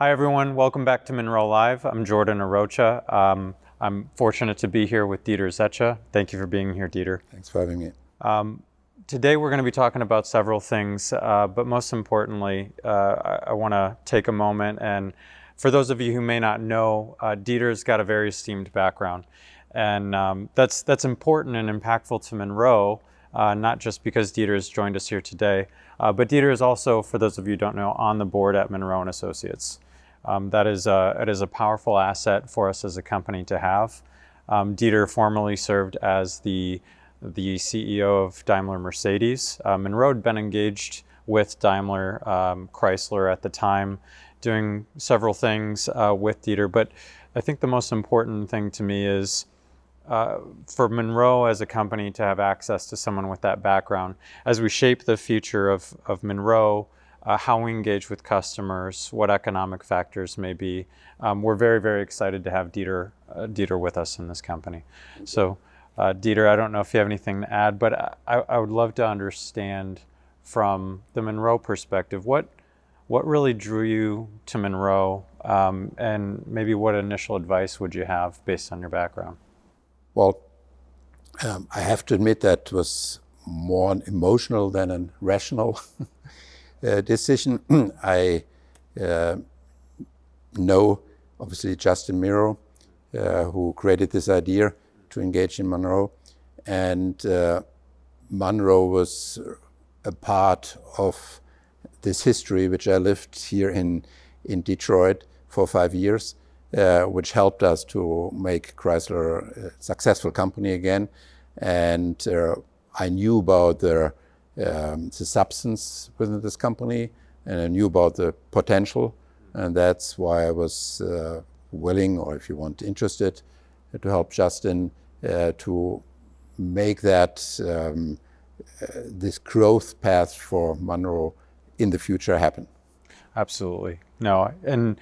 Hi everyone, welcome back to Monroe Live. I'm Jordan Arocha. I'm fortunate to be here with Dieter Zetsche. Thank you for being here, Dieter. Thanks for having me. Today we're going to be talking about several things, but most importantly, I want to take a moment, and for those of you who may not know, Dieter's got a very esteemed background, and that's important and impactful to Monroe, not just because Dieter has joined us here today, but Dieter is also, for those of you who don't know, on the board at Munro Associates. It is a powerful asset for us as a company to have. Dieter formerly served as the CEO of Daimler Mercedes. Monroe had been engaged with Daimler Chrysler at the time, doing several things with Dieter, but I think the most important thing to me is for Monroe as a company to have access to someone with that background as we shape the future of Monroe, how we engage with customers, what economic factors may be. We're very, very excited to have Dieter with us in this company. So Dieter, I don't know if you have anything to add, but I would love to understand from the Monroe perspective, what really drew you to Monroe, and maybe what initial advice would you have based on your background? Well, I have to admit that was more an emotional than a rational decision. I know, obviously, Justin Munro, who created this idea to engage in Monroe, and Monroe was a part of this history which I lived here in Detroit for 5 years, which helped us to make Chrysler a successful company again. And I knew about the substance within this company, and I knew about the potential, and that's why I was willing, or if you want, interested, to help Justin to make that this growth path for Monroe in the future happen. Absolutely. No, and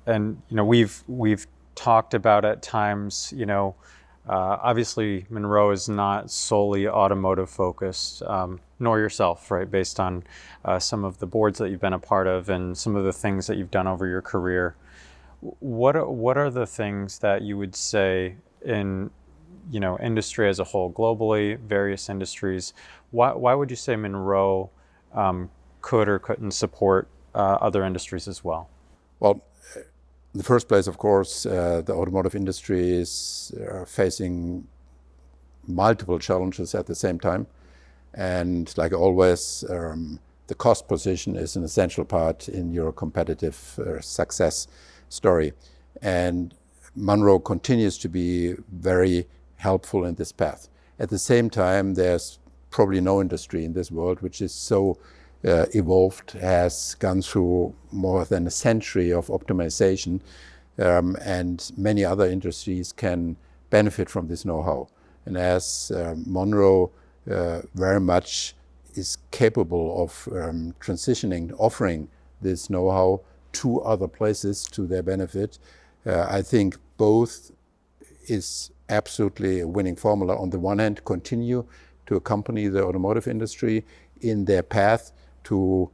you know, we've talked about at times, you know, obviously Monroe is not solely automotive focused, nor yourself, right? Based on some of the boards that you've been a part of and some of the things that you've done over your career. What are the things that you would say in, you know, industry as a whole, globally, various industries? Why would you say Monroe could or couldn't support other industries as well? Well, in the first place, of course, the automotive industry is facing multiple challenges at the same time. And like always, the cost position is an essential part in your competitive success story. And Monroe continues to be very helpful in this path. At the same time, there's probably no industry in this world which is so evolved, has gone through more than a century of optimization, and many other industries can benefit from this know-how. And as Monroe very much is capable of transitioning, offering this know-how to other places to their benefit, I think both is absolutely a winning formula. On the one hand, continue to accompany the automotive industry in their path to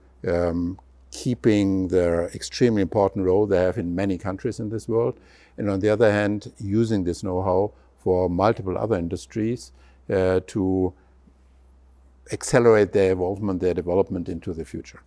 keeping the extremely important role they have in many countries in this world. And on the other hand, using this know-how for multiple other industries to accelerate their involvement, their development into the future.